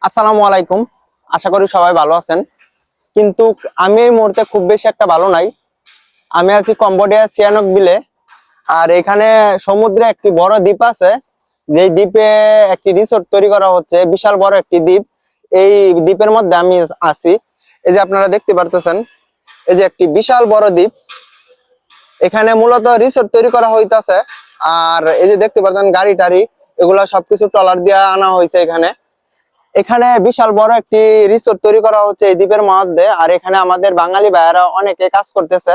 আসসালামু আলাইকুম। আশা করি সবাই ভালো আছেন, কিন্তু আমি এই মুহূর্তে খুব বেশি একটা ভালো নাই। আমি আছি কম্বোডিয়া সিয়ানক বিলে। আর এখানে সমুদ্রে একটি বড় দ্বীপ আছে, যেই দ্বীপে একটি রিসোর্ট তৈরি করা হচ্ছে, বিশাল বড় একটি দ্বীপ। এই দ্বীপের মধ্যে আমি আছি। এই যে আপনারা দেখতে পারতেছেন, এই যে একটি বিশাল বড় দ্বীপ, এখানে মূলত রিসোর্ট তৈরি করা হইতাছে। আর এই যে দেখতে পাচ্ছেন গাড়ি টাড়ি, এগুলা সবকিছু ট্রলার দিয়ে আনা হয়েছে। এখানে এখানে বিশাল বড় একটি রিসোর্ট তৈরি করা হচ্ছে এই দ্বীপের মধ্যে। আর এখানে আমাদের বাঙালি ভাইয়েরা অনেকে কাজ করতেছে।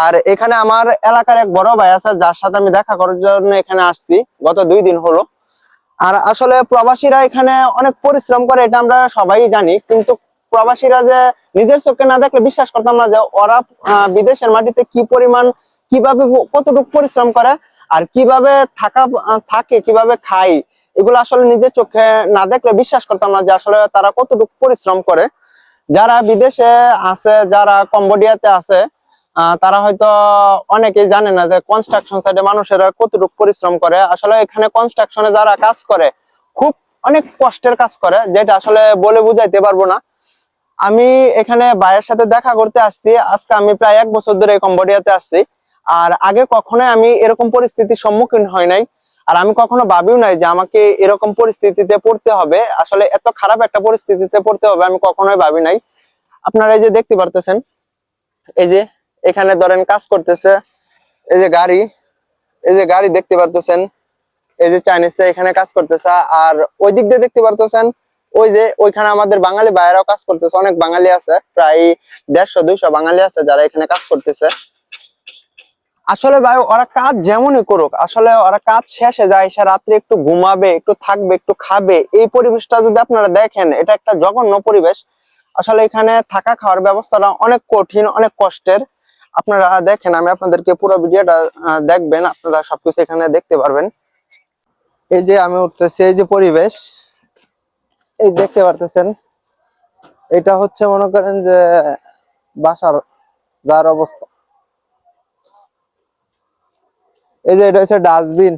আর এখানে আমার এলাকার এক বড় ভাই আছে, যার সাথে আমি দেখা করার জন্য এখানে আসছি গত 2 দিন হলো। আর আসলে প্রবাসীরা এখানে অনেক পরিশ্রম করে, এটা আমরা সবাই জানি, কিন্তু প্রবাসীরা যে নিজের চোখে না দেখলে বিশ্বাস করতাম না যে ওরা বিদেশের মাটিতে কি পরিমাণ, কিভাবে কতটুকু পরিশ্রম করে, আর কিভাবে থাকে, কিভাবে খায়। এগুলো আসলে নিজের চোখে না দেখলে বিশ্বাস করতাম না যে আসলে তারা কতটুকু পরিশ্রম করে। যারা বিদেশে আছে, যারা কম্বোডিয়াতে আছে, তারা হয়তো অনেকেই জানে না যে কনস্ট্রাকশন সাইডে মানুষেরা কতটুকু পরিশ্রম করে। আসলে এখানে কনস্ট্রাকশনে যারা কাজ করে খুব অনেক কষ্টের কাজ করে, যেটা আসলে বলে বুঝাইতে পারবো না। আমি এখানে ভাইয়ের সাথে দেখা করতে আসছি, আজকে আমি প্রায় 1 বছর ধরে কম্বোডিয়াতে আসছি। আর আগে কখনোই আমি এরকম পরিস্থিতির সম্মুখীন হই নাই। আর আমি কখনো ভাবিও নাই যে আমাকে এরকম পরিস্থিতিতে পড়তে হবে, আসলে এত খারাপ একটা পরিস্থিতিতে পড়তে হবে আমি কখনোই ভাবি নাই। আপনারা এই যে দেখতে পারতেছেন, এই যে এখানে ধরেন কাজ করতেছে, এই যে গাড়ি, এই যে গাড়ি দেখতে পারতেছেন, এই যে চাইনিজরা এখানে কাজ করতেছে। আর ওই দিক দিয়ে দেখতে পারতেছেন, ওই যে ওইখানে আমাদের বাঙালি ভাইয়েরাও কাজ করতেছে, অনেক বাঙালি আছে, প্রায় 150-200 বাঙালি আছে যারা এখানে কাজ করতেছে। আসলে ভাই ওরা কাজ যেমনই করুক, আসলে ওরা কাজ শেষে যায়, সে রাত্রে একটু ঘুমাবে, একটু থাকবে, একটু খাবে। এই পরিবেশটা যদি আপনারা দেখেন, এটা একটা জঘন্য পরিবেশ। আসলে এখানে থাকা খাওয়ার ব্যবস্থাটা অনেক কঠিন, অনেক কষ্টের। আপনারা দেখেন, আমি আপনাদেরকে পুরো ভিডিওটা দেখবেন, আপনারা সবকিছু এখানে দেখতে পারবেন। এই যে আমি উঠতেছি, এই যে পরিবেশ, এই দেখতে পারতেছেন, এটা হচ্ছে মনে করেন যে বাসার যার অবস্থা। এই যে এটা হচ্ছে ডাস্টবিন।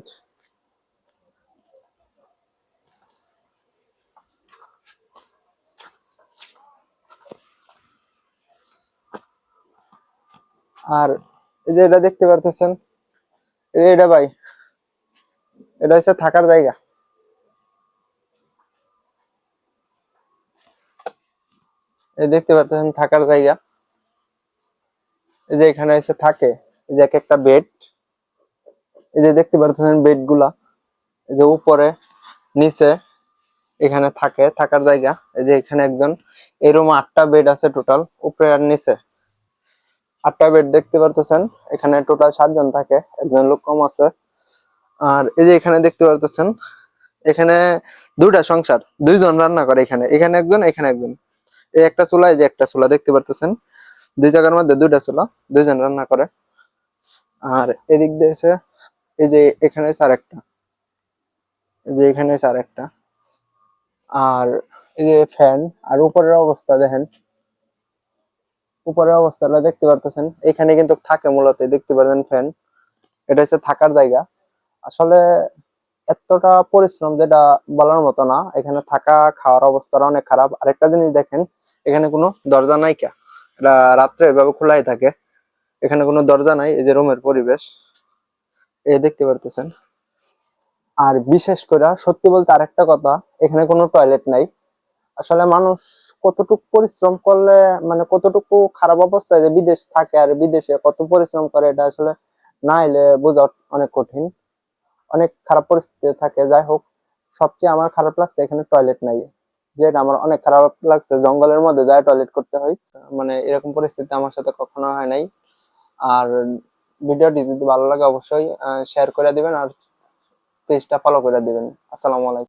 আর এই যে এটা দেখতে পারতেছেন, এই যে এটা ভাই, এটা হচ্ছে থাকার জায়গা। এই দেখতে পারতেছেন থাকার জায়গা। এই যে এখানে এসে থাকে, এই যে এক একটা বেড, এই যে দেখতে পারতেছেন বেড গুলা, এই যে উপরে নিচে, এখানে থাকে থাকার জায়গা। এই যে এখানে একজন, এই রুমে 8টা বেড আছে টোটাল, উপরে আর নিচে 8টা বেড দেখতে পারতেছেন। এখানে টোটাল 7 জন থাকে, একজন লোক কম আছে। আর এই যে এখানে দেখতে পারতেছেন, এখানে 2টা সংসার, 2জন রান্না করে। এখানে এখানে একজন, এখানে একজন। এই একটা চুলা, এই যে একটা চুলা দেখতে পারতেছেন, 2 জায়গার মধ্যে 2টা চুলা, 2জন রান্না করে। আর এদিক দিয়ে এসে, এই যে এখানে আরেকটা, এই যে এখানে আরেকটা। আর এই যে ফ্যান। আর উপরের অবস্থা দেখেন, উপরের অবস্থাটা দেখতে পারতেছেন, এখানে কিন্তু থাকে মূলত, দেখতে পারেন ফ্যান। এটা হচ্ছে থাকার জায়গা। আসলে এতটা পরিশ্রম যেটা বলার মতো না। এখানে থাকা খাওয়ার অবস্থাটা অনেক খারাপ। আরেকটা জিনিস দেখেন, এখানে কোনো দরজা নাই কা, এটা রাত্রে এভাবে খোলাই থাকে, এখানে কোনো দরজা নাই। এই যে রুমের পরিবেশ, এই দেখতে পারতেছেন। আর বিশেষ করে সত্যি বলতে আরেকটা কথা, এখানে কোনো টয়লেট নাই। আসলে মানুষ কতটুকু পরিশ্রম করলে, মানে কতটুকু খারাপ অবস্থায় যে বিদেশ থাকে আর বিদেশে কত পরিশ্রম করে, এটা আসলে না এলে বোঝা অনেক কঠিন। অনেক খারাপ পরিস্থিতি থাকে। যাই হোক, সবচেয়ে আমার খারাপ লাগছে এখানে টয়লেট নাই, যেটা আমার অনেক খারাপ লাগছে। জঙ্গলের মধ্যে যায় টয়লেট করতে হয়, মানে এরকম পরিস্থিতি আমার সাথে কখনো হয় নাই। আর ভিডিওটি যদি ভালো লাগে অবশ্যই শেয়ার করে দিবেন, আর পেজটা ফলো করে দিবেন। আসসালামু আলাইকুম।